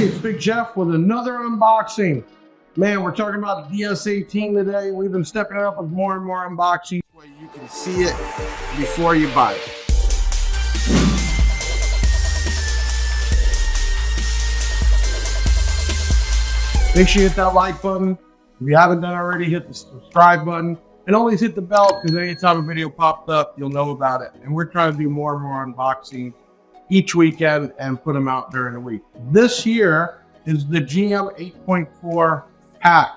Hey, it's Big Jeff with another unboxing. Man, we're talking about the DS18 today. We've been stepping it up with more and more unboxings where you can see it before you buy it. Make sure you hit that like button. If you haven't done already, hit the subscribe button. And always hit the bell because anytime a video pops up, you'll know about it. And we're trying to do more and more unboxings each weekend and put them out during the week. This year is the GM8.4 pack.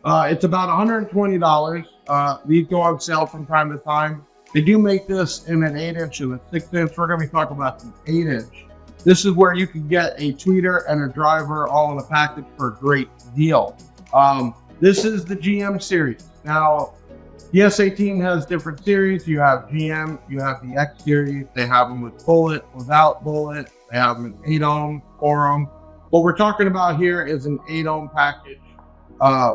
It's about $120. These go on sale from time to time. They do make this in an 8-inch and a 6-inch. We're going to be talking about the 8-inch. This is where you can get a tweeter and a driver all in a package for a great deal. This is the GM series. Now, DS18 has different series. You have GM, you have the X series. They have them with bullet, without bullet. They have them in 8 ohm, 4 ohm. What we're talking about here is an 8 ohm package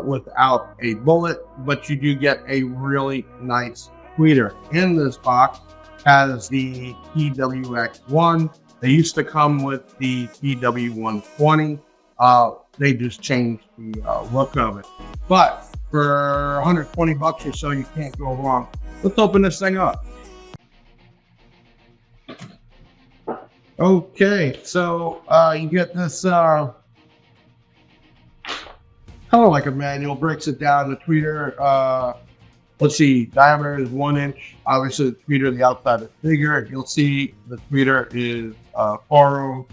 without a bullet, but you do get a really nice tweeter. In this box has the TWX1. They used to come with the TW120. They just changed the look of it. But for 120 bucks or so, you can't go wrong. Let's open this thing up. Okay, so you get this kind of like a manual, breaks it down. The tweeter, let's see, diameter is 1 inch. Obviously, the tweeter, the outside is bigger. You'll see the tweeter is 4 ohm,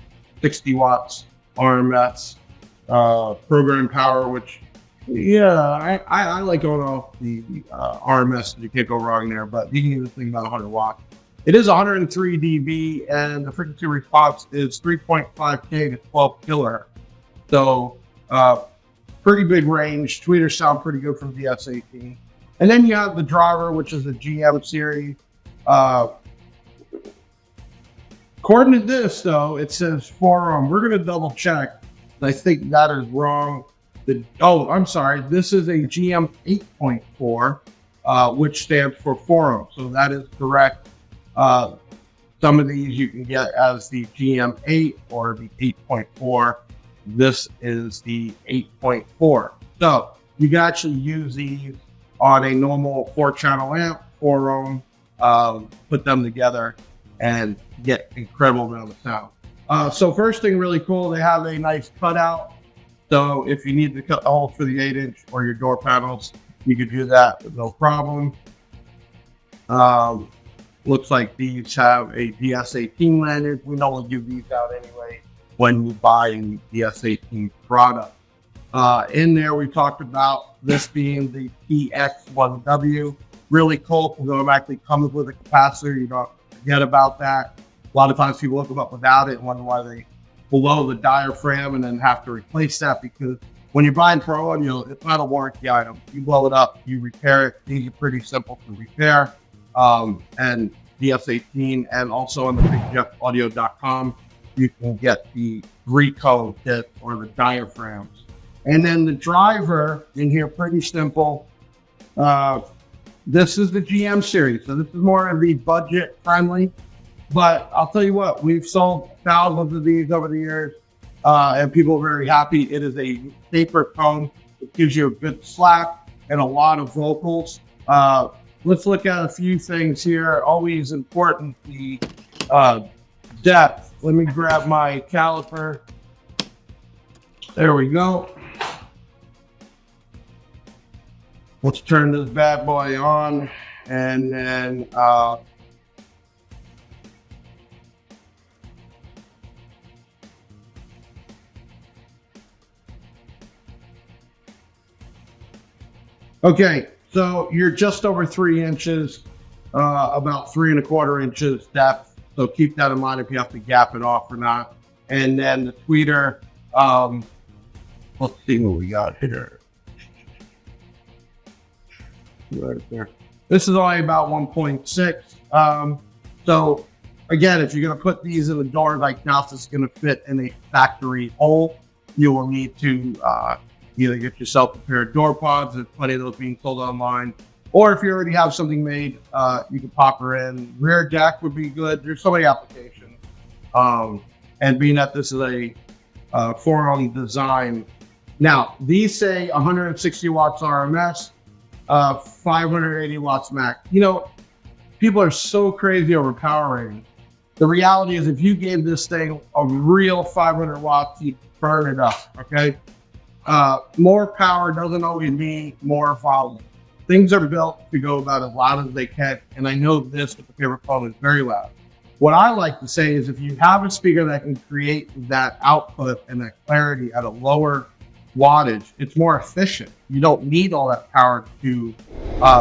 60 watts, RMS, program power, which, yeah, I like going off the RMS. You can't go wrong there, but you can get this thing about 100 watts. It is 103 dB, and the frequency response is 3.5K to 12 kilohertz. So, pretty big range. Tweeters sound pretty good from DS18. And then you have the driver, which is the GM series. According to this, though, it says 4 ohm. We're going to double check. I think that is wrong. I'm sorry. This is a GM 8.4, which stands for 4 ohm. So that is correct. Some of these you can get as the GM 8 or the 8.4. This is the 8.4. So you can actually use these on a normal 4-channel amp, 4 ohm, put them together and get incredible amount of sound. So first thing really cool, they have a nice cutout. So if you need to cut a hole for the 8-inch or your door panels, you could do that with no problem. Looks like these have a DS18 lanyard. We normally give these out anyway when you buy a DS18 product. In there, we talked about this being the TX1W. Really cool because it automatically comes with a capacitor. You don't forget about that. A lot of times people look them up without it and wonder why they below the diaphragm and then have to replace that, because when you're buying Pro Audio, it's not a warranty item. You blow it up, you repair it. These are pretty simple to repair. And DS18 and also on the BigJeffAudio.com, you can get the Rico kit or the diaphragms. And then the driver in here, pretty simple. This is the GM series, so this is more of the budget friendly. But I'll tell you what, we've sold thousands of these over the years, and people are very happy. It is a taper tone. It gives you a good slap and a lot of vocals. Let's look at a few things here. Always important, the depth. Let me grab my caliper. There we go. Let's turn this bad boy on, and then okay, so you're just over 3 inches, about 3¼ inches depth. So keep that in mind if you have to gap it off or not. And then the tweeter, let's see what we got here. Right there. This is only about 1.6. So again, if you're going to put these in the door like now, it's going to fit in a factory hole. You will need to either get yourself a pair of door pods. There's plenty of those being sold online. Or if you already have something made, you can pop her in. Rear jack would be good. There's so many applications. And being that this is a forum design. Now, these say 160 watts RMS, 580 watts max. You know, people are so crazy over power rating. The reality is if you gave this thing a real 500 watts, you'd burn it up, okay? More power doesn't always mean more volume. Things are built to go about as loud as they can, and I know this with the paper phone is very loud. What I like to say is if you have a speaker that can create that output and that clarity at a lower wattage, it's more efficient. You don't need all that power to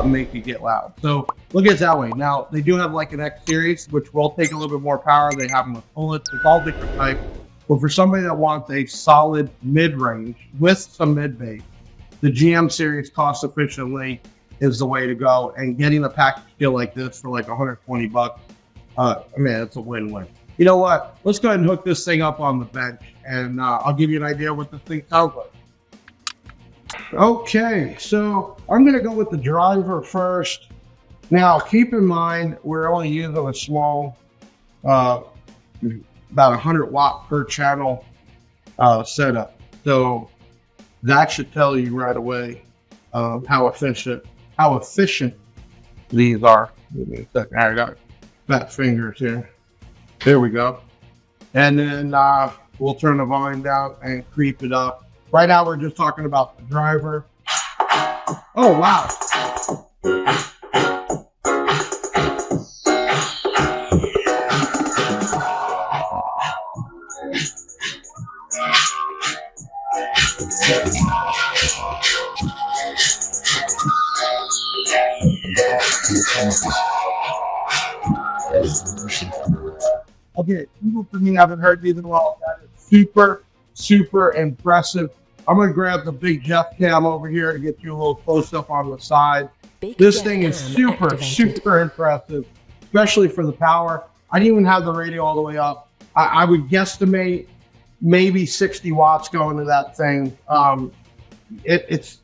make it get loud. So look at it that way. Now, they do have like an X series, which will take a little bit more power. They have them with bullets. It's all different types. But for somebody that wants a solid mid-range with some mid-bass, the GM series cost efficiently is the way to go. And getting a package deal like this for like 120 bucks, man, it's a win-win. You know what? Let's go ahead and hook this thing up on the bench, and I'll give you an idea what this thing sounds like. Okay, so I'm going to go with the driver first. Now, keep in mind, we're only using a small, about 100 watt per channel setup. So that should tell you right away how efficient these are. Give me a second. I got fat fingers here. There we go. And then we'll turn the volume down and creep it up. Right now, we're just talking about the driver. Oh, wow. Okay, people for me haven't heard these in a while. That is super impressive. I'm going to grab the big Jeff cam over here to get you a little close up on the side. This thing is super impressive, especially for the power. I didn't even have the radio all the way up. I would guesstimate maybe 60 watts going to that thing. It's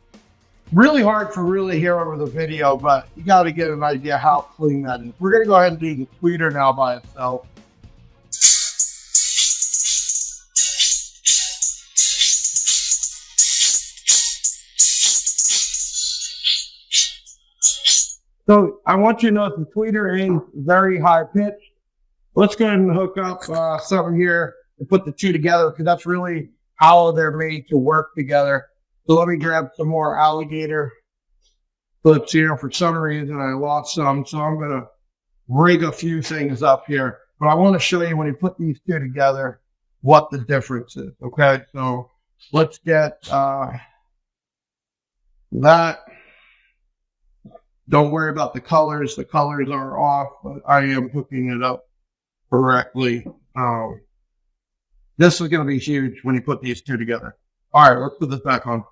really hard to really hear over the video, but you got to get an idea how clean that is. We're going to go ahead and do the tweeter now by itself. So I want you to know the tweeter ain't very high pitched. Let's go ahead and hook up something here and put the two together, because that's really how they're made to work together. So let me grab some more alligator clips here. For some reason, I lost some, so I'm going to rig a few things up here. But I want to show you when you put these two together what the difference is, okay? So let's get that. Don't worry about the colors. The colors are off, but I am hooking it up correctly. This is going to be huge when you put these two together. All right, let's put this back on.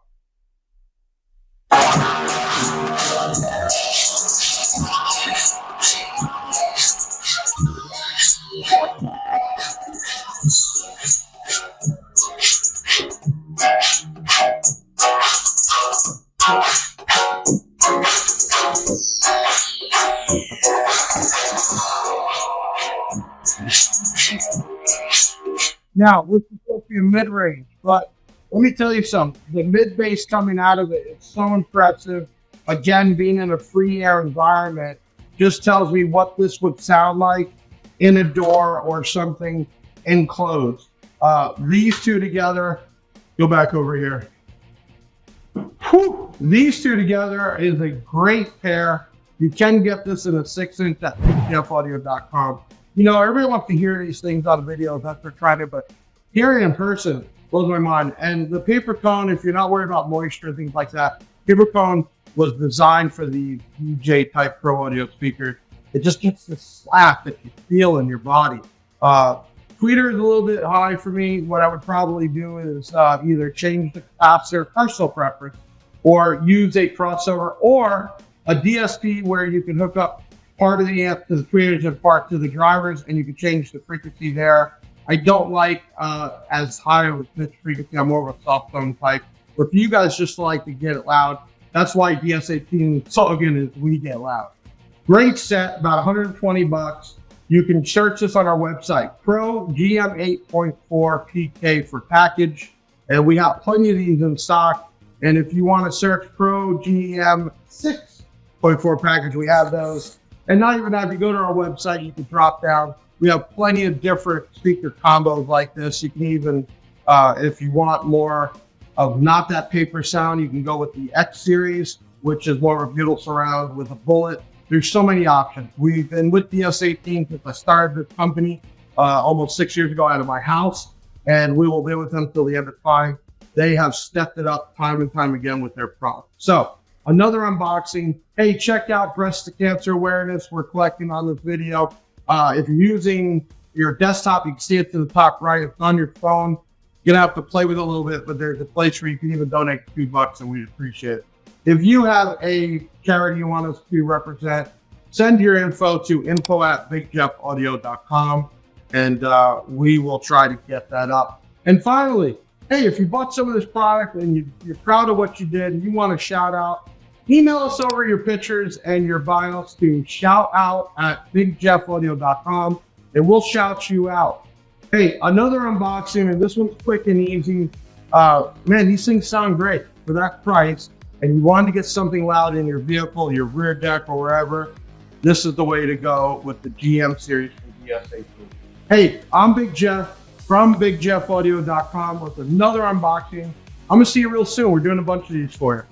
Now, this is supposed to be a mid-range, but let me tell you something. The mid-bass coming out of it is so impressive. Again, being in a free air environment just tells me what this would sound like in a door or something enclosed. These two together, go back over here. Whew, these two together is a great pair. You can get this in a 6-inch at pkfaudio.com. You know, everybody wants to hear these things on videos. That's for trying it, but hearing in person blows my mind. And the paper cone, if you're not worried about moisture, things like that, paper cone was designed for the DJ type Pro audio speakers. It just gets the slap that you feel in your body. Tweeter is a little bit high for me. What I would probably do is either change the capacitor, personal preference, or use a crossover or a DSP where you can hook up part of the amp to the tweeters and part to the drivers, and you can change the frequency there. I don't like as high of a pitch frequency. I'm more of a soft tone type. But if you guys just like to get it loud, that's why DS18 slogan is We Get Loud. Great set, about 120 bucks. You can search this on our website, PRO-GM8.4PK for package. And we have plenty of these in stock. And if you want to search PRO-GM6.4 package, we have those. And not even that, if you go to our website, you can drop down. We have plenty of different speaker combos like this. You can even, if you want more of not that paper sound, you can go with the X series, which is more of a butyl surround with a bullet. There's so many options. We've been with DS18 since I started this company almost 6 years ago out of my house, and we will be with them till the end of time. They have stepped it up time and time again with their product. So another unboxing. Hey, check out breast cancer awareness we're collecting on this video. If you're using your desktop, you can see it to the top right. It's on your phone. You're gonna have to play with it a little bit, but there's a place where you can even donate $2 and we'd appreciate it. If you have a charity you want us to represent, send your info to info@bigjeffaudio.com and we will try to get that up. And finally, hey, if you bought some of this product and you're proud of what you did and you want a shout out, email us over your pictures and your bios to shoutout@bigjeffaudio.com and we'll shout you out. Hey, another unboxing, and this one's quick and easy. Man, these things sound great for that price. And you want to get something loud in your vehicle, your rear deck, or wherever, this is the way to go with the GM series from DS18. Hey, I'm Big Jeff from bigjeffaudio.com with another unboxing. I'm going to see you real soon. We're doing a bunch of these for you.